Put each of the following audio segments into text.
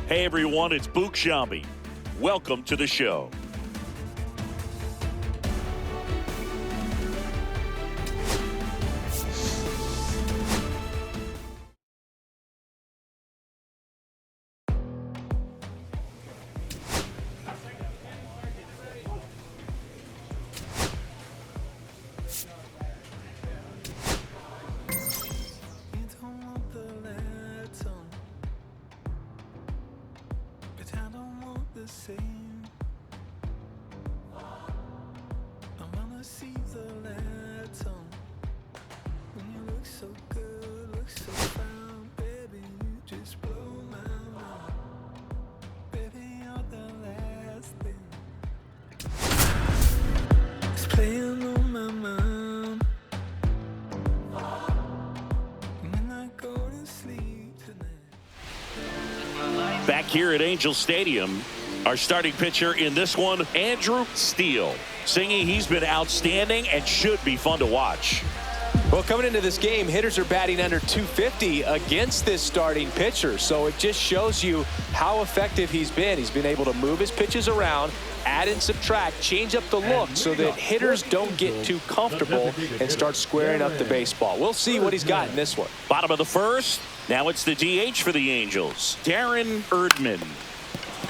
Hey everyone, it's Book Shambi. Welcome to the show. Back here at Angel Stadium, our starting pitcher in this one, Andrew Steele. Singy, he's been outstanding and should be fun to watch. Well, coming into this game, hitters are batting under 250 against this starting pitcher. So it just shows you how effective he's been. He's been able to move his pitches around, add and subtract, change up the look so that hitters don't get too comfortable and start squaring up the baseball. We'll see what he's got in this one. Bottom of the first. Now it's the DH for the Angels, Darren Erdman.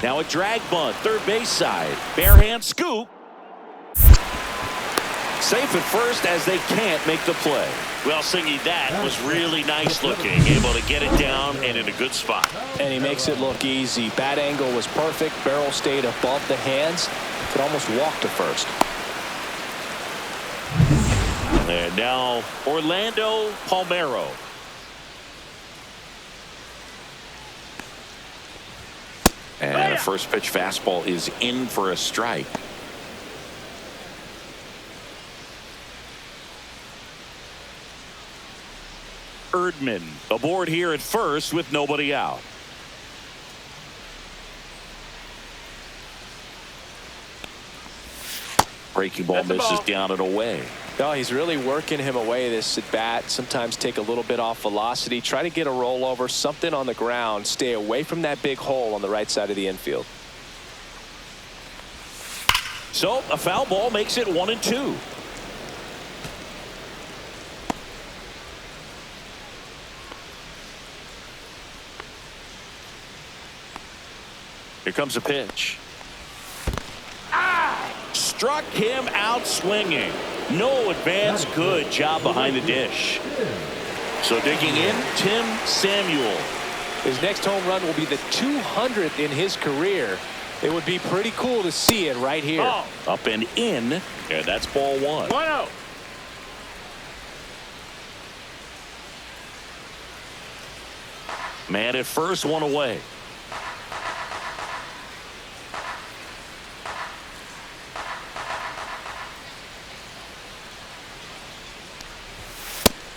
Now a drag bunt, third base side. Bare hand scoop. Safe at first as they can't make the play. Well, Singy, that was really nice looking. Able to get it down and in a good spot. And he makes it look easy. Bat angle was perfect. Barrel stayed above the hands. Could almost walk to first. And now Orlando Palmeiro. And a first pitch fastball is in for a strike. Erdman aboard here at first with nobody out. Breaking ball misses down and away. No, he's really working him away this at bat. Sometimes take a little bit off velocity. Try to get a rollover, something on the ground. Stay away from that big hole on the right side of the infield. So a foul ball makes it 1-2. Here comes a pitch. Struck him out swinging. No advance. Good job behind the dish. So digging in, Tim Samuel. His next home run will be the 200th in his career. It would be pretty cool to see it right here. Oh. Up and in, and that's ball one. 1-0. Man at first, one away.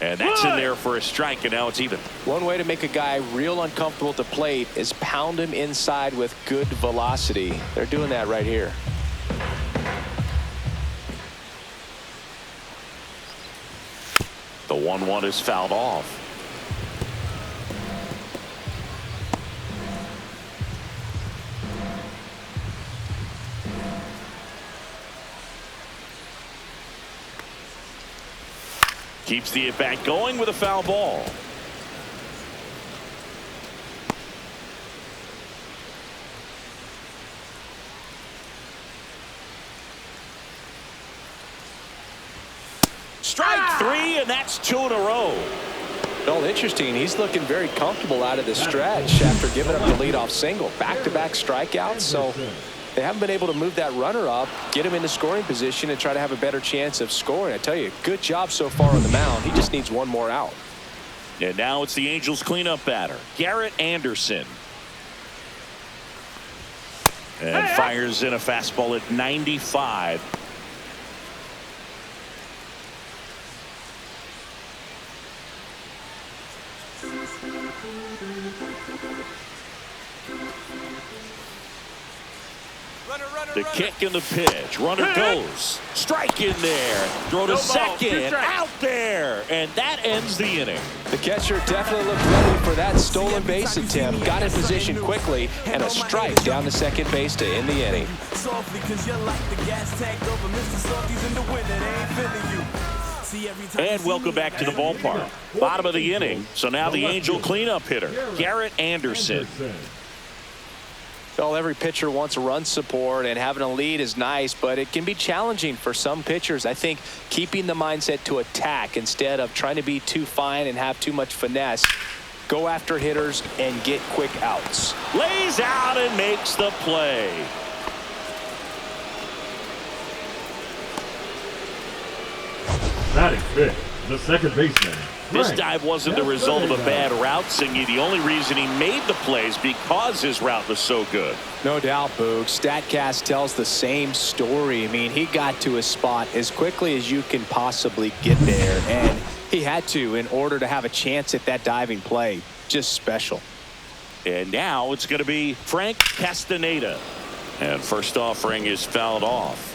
And that's in there for a strike, and now it's even. One way to make a guy real uncomfortable at the plate is pound him inside with good velocity. They're doing that right here. The 1-1 is fouled off. Keeps the at-bat going with a foul ball. Strike three, and that's 2 in a row. Well, interesting. He's looking very comfortable out of the stretch after giving up the leadoff single. Back-to-back strikeouts, so they haven't been able to move that runner up, get him into scoring position, and try to have a better chance of scoring. I tell you, good job so far on the mound. He just needs one more out. And now it's the Angels cleanup batter, Garrett Anderson. And fires in a fastball at 95. The kick and the pitch. Runner goes. Strike in there. Throw to second. Out there. And that ends the inning. The catcher definitely looked ready for that stolen base attempt. Got in position quickly. And a strike down to second base to end the inning. And welcome back to the ballpark. Bottom of the inning. So now the Angel cleanup hitter, Garrett Anderson. Well, every pitcher wants run support, and having a lead is nice, but it can be challenging for some pitchers. I think keeping the mindset to attack instead of trying to be too fine and have too much finesse. Go after hitters and get quick outs. Lays out and makes the play. Batting fifth, the second baseman. This dive wasn't the result of a bad route, Singy. The only reason he made the play is because his route was so good. No doubt, Boog. StatCast tells the same story. I mean, he got to his spot as quickly as you can possibly get there, and he had to in order to have a chance at that diving play. Just special. And now it's going to be Frank Castaneda. And first offering is fouled off.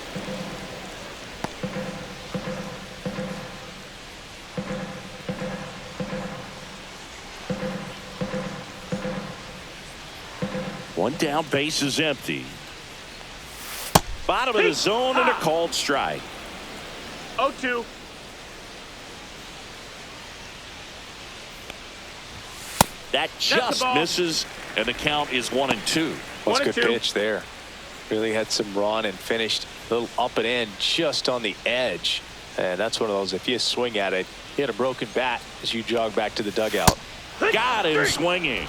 One down, base is empty. Bottom of the zone and a called strike. 0-2. That just misses, and the count is 1-2. That's a good pitch there. Really had some run and finished a little up and in just on the edge. And that's one of those, if you swing at it, you hit a broken bat as you jog back to the dugout. Got him swinging.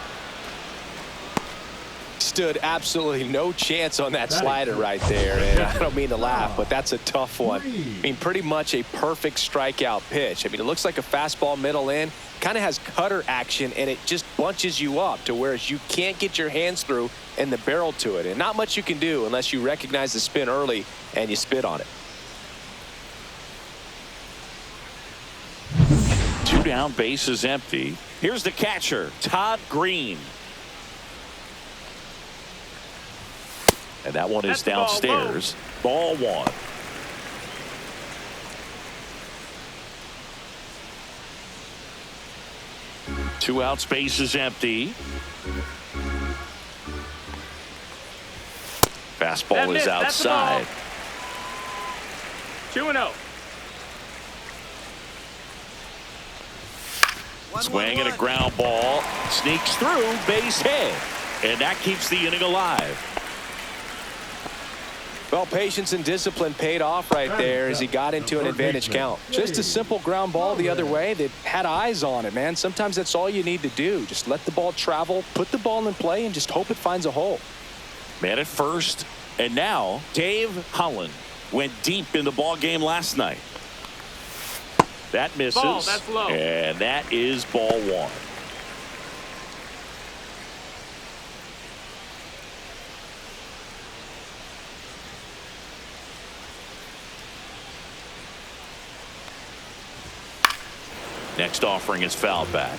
Stood absolutely no chance on that slider right there, and I don't mean to laugh, but that's a tough one. I mean, pretty much a perfect strikeout pitch. I mean, it looks like a fastball middle in, kind of has cutter action, and it just bunches you up to whereas you can't get your hands through and the barrel to it, and not much you can do unless you recognize the spin early and you spit on it. Two down, base is empty. Here's the catcher, Todd Green. And that one is downstairs. Ball one. Two outs, base is empty. Fastball is outside. 2-0. Swing and a ground ball. Sneaks through, base hit. And that keeps the inning alive. Well, patience and discipline paid off right there as he got into an advantage count. Just a simple ground ball the other way that had eyes on it, man. Sometimes that's all you need to do. Just let the ball travel, put the ball in play, and just hope it finds a hole. Man at first. And now, Dave Holland went deep in the ball game last night. That misses. Ball, that's low. And that is ball one. Next offering is fouled back.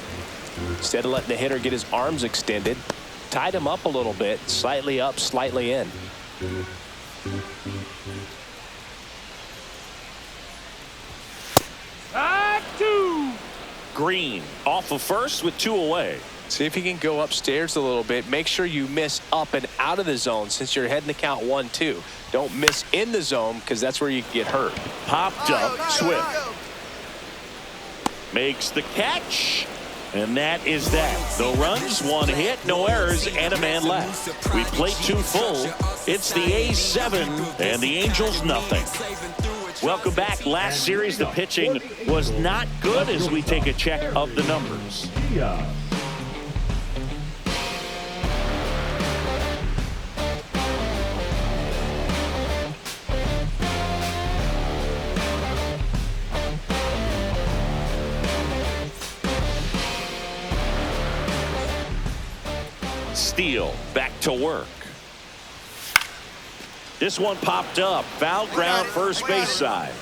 Instead of letting the hitter get his arms extended, tied him up a little bit, slightly up, slightly in. Two. Green off of first with two away. See if he can go upstairs a little bit. Make sure you miss up and out of the zone since you're heading to count 1-2. Don't miss in the zone because that's where you get hurt. Popped up, Swift. Makes the catch. And that is that. No runs, one hit, no errors, and a man left. We played two full. It's the A's 7 and the Angels nothing. Welcome back. Last series, the pitching was not good as we take a check of the numbers. Steele back to work. This one popped up. Foul ground, first base side.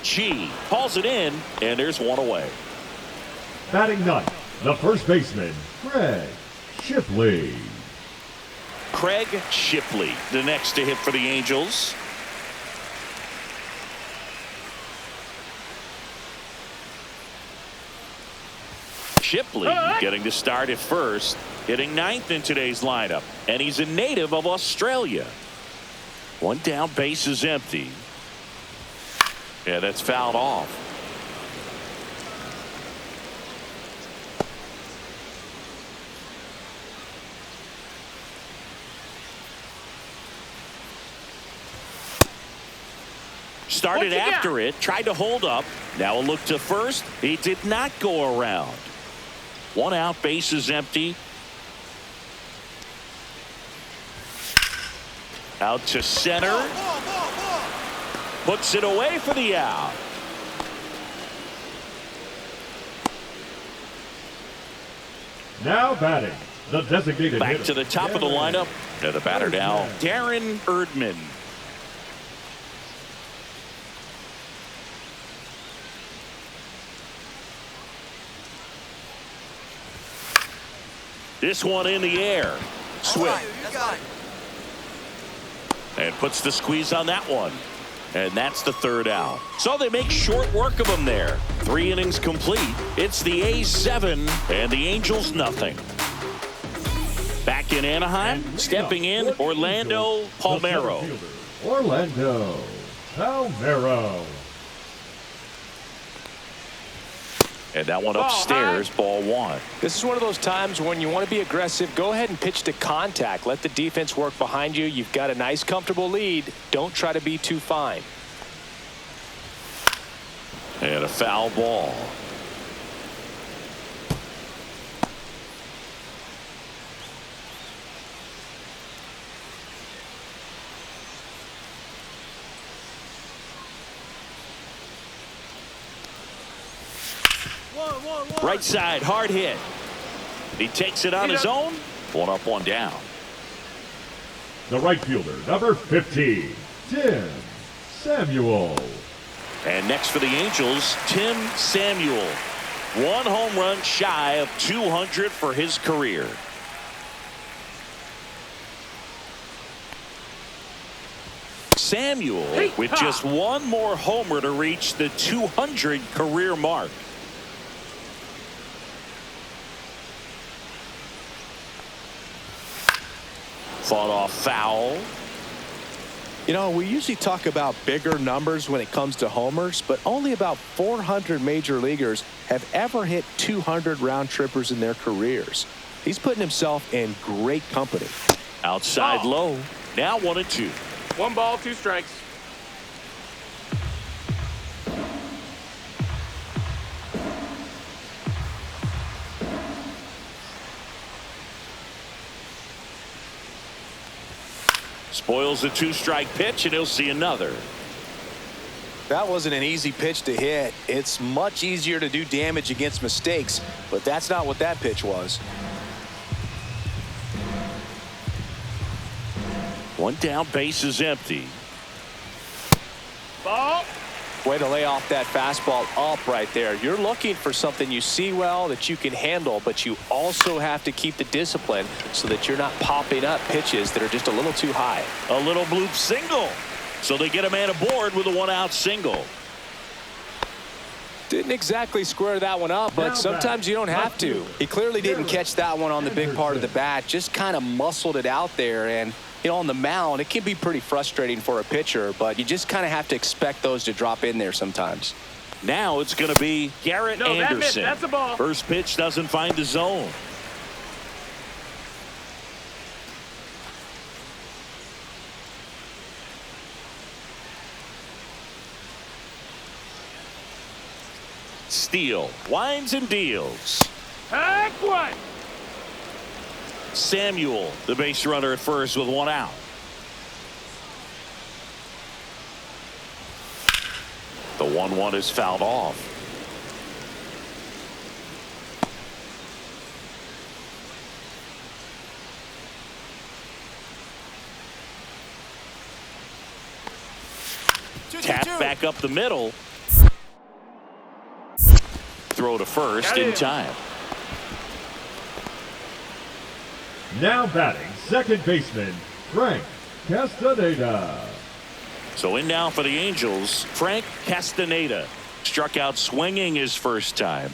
G hauls it in, and there's one away. Batting ninth, the first baseman, Greg Shipley. Craig Shipley, the next to hit for the Angels. Shipley getting to start at first, hitting ninth in today's lineup, and he's a native of Australia. One down, base is empty. Yeah, that's fouled off. Started after it, tried to hold up. Now a look to first. He did not go around. One out, base is empty. Out to center. Puts it away for the out. Now batting, the designated Back hitter. to the top of the lineup. The batter now, Darren Erdman. This one in the air. Swing. And puts the squeeze on that one. And that's the third out. So they make short work of him there. 3 innings complete. It's the A's 7 and the Angels nothing. Back in Anaheim, stepping in, Orlando Palmeiro. Orlando Palmeiro. And that one upstairs, ball 1. This is one of those times when you want to be aggressive. Go ahead and pitch to contact. Let the defense work behind you. You've got a nice, comfortable lead. Don't try to be too fine. And a foul ball. Right side, hard hit. He takes it on his own. 1 up, 1 down. The right fielder, number 15, Tim Samuel. And next for the Angels, Tim Samuel. 1 home run shy of 200 for his career. Samuel with just 1 more homer to reach the 200 career mark. Fought off foul. You know, we usually talk about bigger numbers when it comes to homers, but only about 400 major leaguers have ever hit 200 round trippers in their careers. He's putting himself in great company. Outside low. Now 1-2. 1 ball, 2 strikes. Spoils a 2-strike pitch, and he'll see another. That wasn't an easy pitch to hit. It's much easier to do damage against mistakes, but that's not what that pitch was. 1 down, base is empty. Ball. Way to lay off that fastball up right there. You're looking for something you see well that you can handle, but you also have to keep the discipline so that you're not popping up pitches that are just a little too high. A little bloop single. So they get a man aboard with a 1-out single. Didn't exactly square that one up, but sometimes you don't have to. He clearly didn't catch that one on the big part of the bat, just kind of muscled it out there. And you know, on the mound, it can be pretty frustrating for a pitcher, but you just kind of have to expect those to drop in there sometimes. Now it's going to be Garrett Anderson. That's a ball. First pitch doesn't find the zone. Steele winds and deals. Heck one. Samuel, the base runner at first with 1 out. The 1-1 is fouled off. Tap back up the middle. Throw to first in time. Now batting, second baseman, Frank Castaneda. So in now for the Angels, Frank Castaneda. Struck out swinging his first time.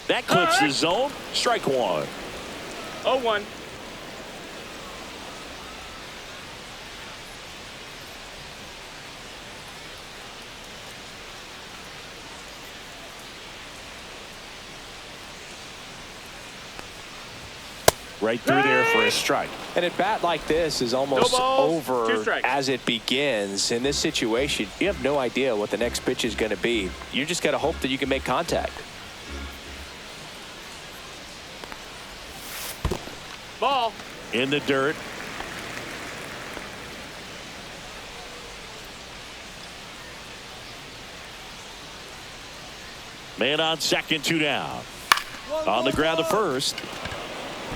That clips the zone. Strike one. 0-1. Right through there for a strike. And a bat like this is almost No balls, 2 over strikes. as it begins. In this situation, you have no idea what the next pitch is going to be. You just got to hope that you can make contact. Ball. In the dirt. Man on second, 2 down. On the ground to first.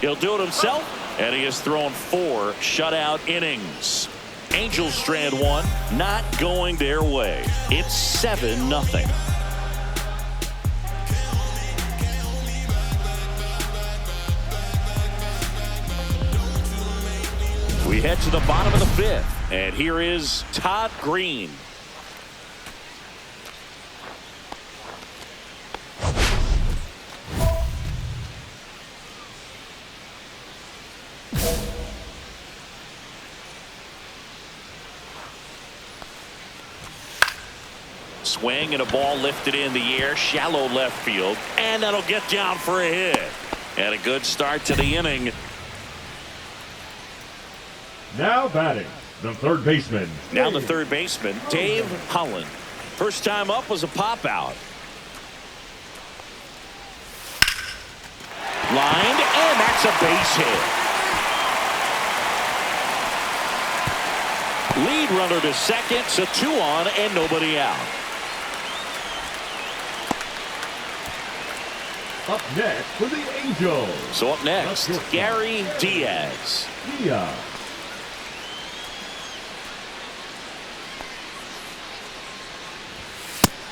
He'll do it himself, and he has thrown 4 shutout innings. Angels strand 1, not going their way. It's 7-0. We head to the bottom of the 5th, and here is Todd Green. Swing and a ball lifted in the air, shallow left field, and that'll get down for a hit. And a good start to the inning. Now batting, the third baseman. Now the third baseman, Dave Holland. First time up was a pop out. Lined, and that's a base hit. Lead runner to second, so 2 on and nobody out. Up next for the Angels. So up next, Gary Diaz. Diaz.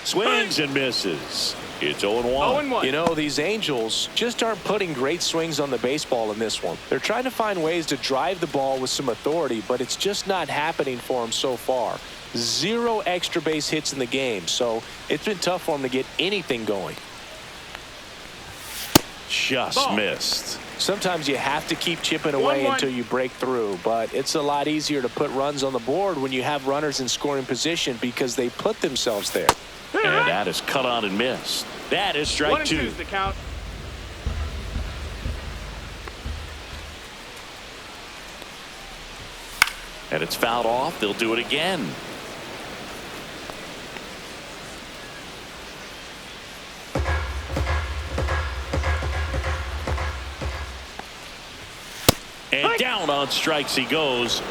Swings and misses. It's 0-1. 0-1. You know, these Angels just aren't putting great swings on the baseball in this one. They're trying to find ways to drive the ball with some authority, but it's just not happening for them so far. 0 extra base hits in the game, so it's been tough for them to get anything going. Just Ball. missed. Sometimes you have to keep chipping away 1-1. until you break through, but it's a lot easier to put runs on the board when you have runners in scoring position because they put themselves there. And that is cut on and missed. That is strike 1 and 2 2. is the count. And it's fouled off. They'll do it again. And down on strikes he goes.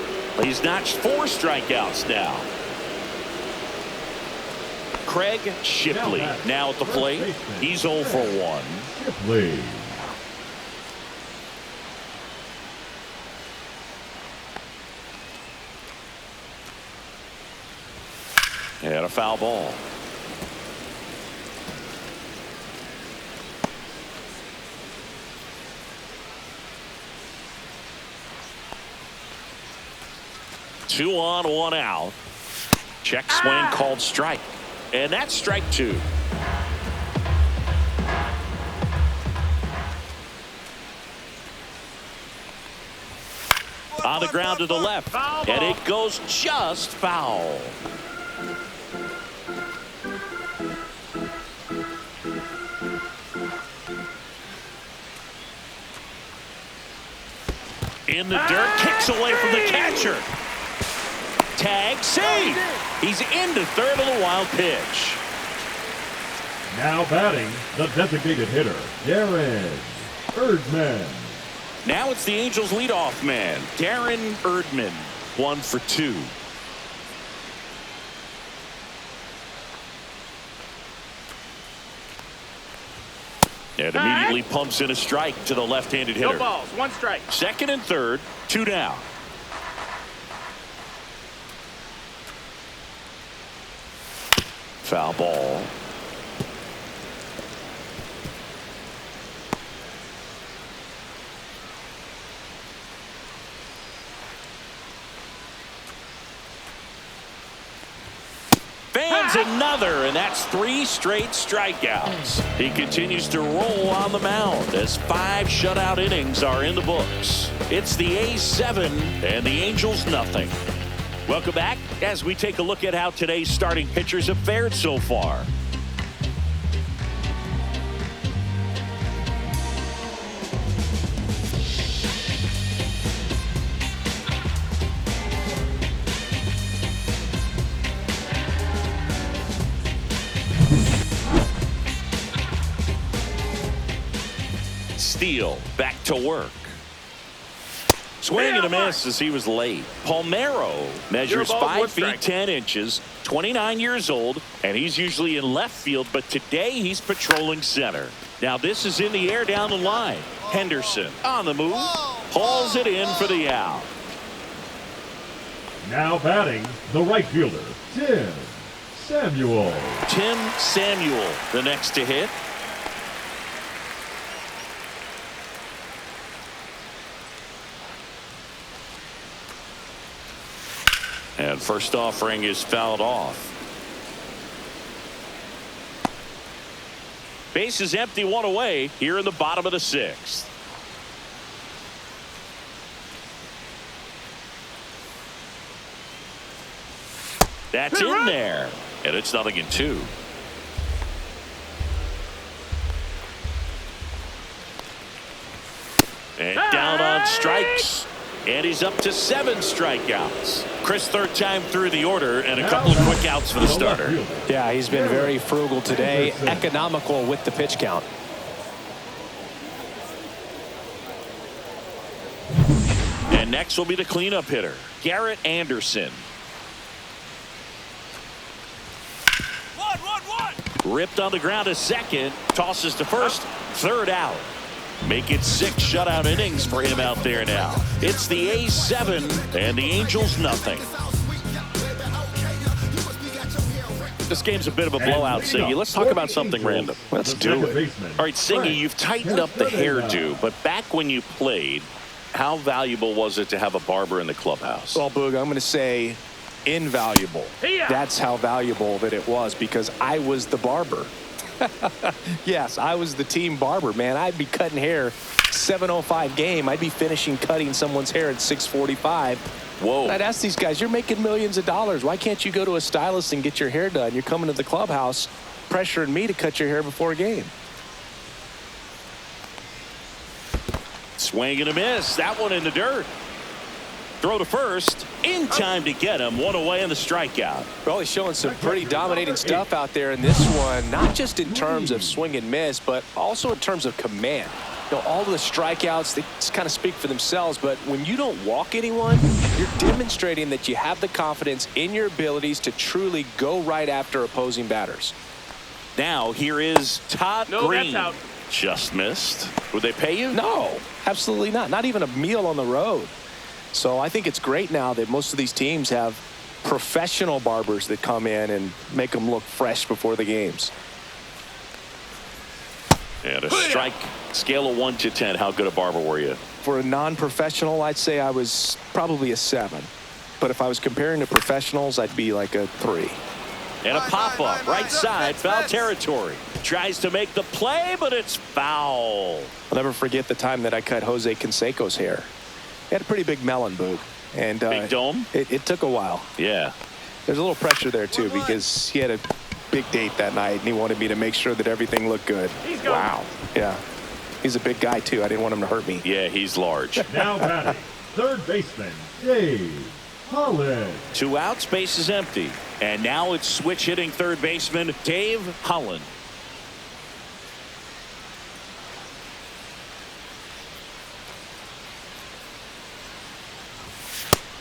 He's notched 4 strikeouts now. Craig Shipley now at the plate. He's 0 for 1. Shipley. And a foul ball. Two on, 1 out. Check swing called strike. And that's strike 2. On the ground to the left. And it goes just foul. In the dirt, kicks away from the catcher. Tag, save. He's into third on the wild pitch. Now batting, the designated hitter, Darren Erdman. Now it's the Angels leadoff man, Darren Erdman. 1 for 2. And immediately pumps in a strike to the left-handed hitter. No balls. 1 strike. Second and third, 2 down. Foul ball. Swings another, and that's 3 straight strikeouts. He continues to roll on the mound as 5 shutout innings are in the books. It's the A's 7 and the Angels nothing. Welcome back as we take a look at how today's starting pitchers have fared so far. Steele back to work. Swing and a miss as he was late. Palmeiro measures 5 feet 10 inches, 29 years old, and he's usually in left field, but today he's patrolling center. Now this is in the air down the line. Henderson on the move, hauls it in for the out. Now batting, the right fielder, Tim Samuel. Tim Samuel, the next to hit. And first offering is fouled off. Base is empty, 1 away here in the bottom of the 6th. That's in there, and it's 0-2. And down on strikes. And he's up to 7 strikeouts. Chris, 3rd time through the order, and a couple of quick outs for the starter. Yeah, he's been very frugal today, economical with the pitch count. And next will be the cleanup hitter, Garrett Anderson. Ripped on the ground to second, tosses to first, 3rd out. Make it 6 shutout innings for him out there now. It's the A's 7 and the Angels nothing. This game's a bit of a blowout, Siggy. Let's talk about something random. Let's do it. All right, Siggy, you've tightened up the hairdo, but back when you played, how valuable was it to have a barber in the clubhouse? Well, Boog, I'm going to say invaluable. That's how valuable that it was because I was the barber. Yes, I was the team barber, man. I'd be cutting hair 7:05 game. I'd be finishing cutting someone's hair at 6:45. Whoa. And I'd ask these guys, you're making millions of dollars. Why can't you go to a stylist and get your hair done? You're coming to the clubhouse pressuring me to cut your hair before a game. Swing and a miss. That one in the dirt. Throw to first. In time to get him. 1 away in the strikeout. Well, he's showing some pretty dominating stuff out there in this one, not just in terms of swing and miss, but also in terms of command. You know, all of the strikeouts, they just kind of speak for themselves, but when you don't walk anyone, you're demonstrating that you have the confidence in your abilities to truly go right after opposing batters. Now, here is Todd Green. That's out. Just missed. Would they pay you? No, absolutely not. Not even a meal on the road. So I think it's great now that most of these teams have professional barbers that come in and make them look fresh before the games. And a strike. Scale of 1 to 10. How good a barber were you? For a non-professional, I'd say I was probably a 7. But if I was comparing to professionals, I'd be like a 3. And a pop-up. Right side. Foul territory. Tries to make the play, but it's foul. I'll never forget the time that I cut Jose Canseco's hair. He had a pretty big melon, Boog. And big dome? It took a while. Yeah. There's a little pressure there, too, because he had a big date that night, and he wanted me to make sure that everything looked good. Wow. Yeah. He's a big guy, too. I didn't want him to hurt me. Yeah, he's large. Now batting, 3rd baseman, Dave Holland. 2 outs, base is empty. And now it's switch hitting 3rd baseman Dave Holland.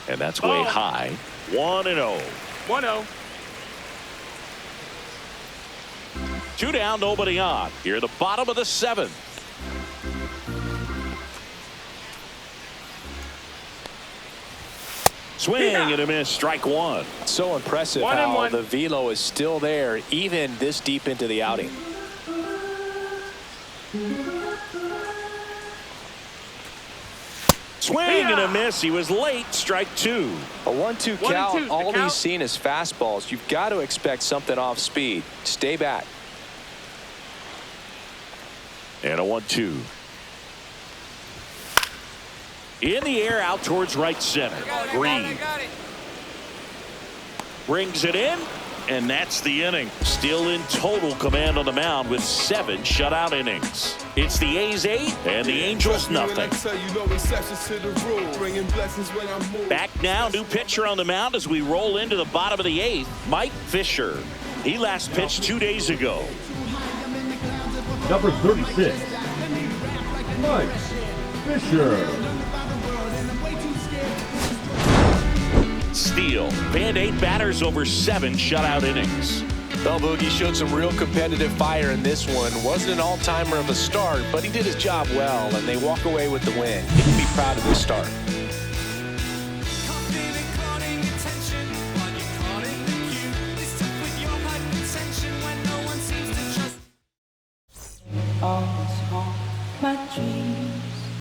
And that's way high. 1-0. 1-0. 2 down, nobody on. Here at the bottom of the 7th. Swing and a miss. Strike 1. So impressive how the velo is still there even this deep into the outing. Swing and a miss. He was late. Strike two. A 1-2 1 and count. 2's the All count. he's seen is fastballs. You've got to expect something off speed. Stay back. And a 1-2. In the air, out towards right center. Green brings it in, and that's the inning. Still in total command on the mound with 7 shutout innings. It's the A's 8 and the Angels nothing. Back now, new pitcher on the mound as we roll into the bottom of the 8th. Mike Fisher. He last pitched 2 days ago. Number 36, Mike Fisher. Steele. Band 8 batters over 7 shutout innings. Well, Boogie showed some real competitive fire in this one. Wasn't an all-timer of a start, but he did his job well, and they walk away with the win. He can be proud of this start.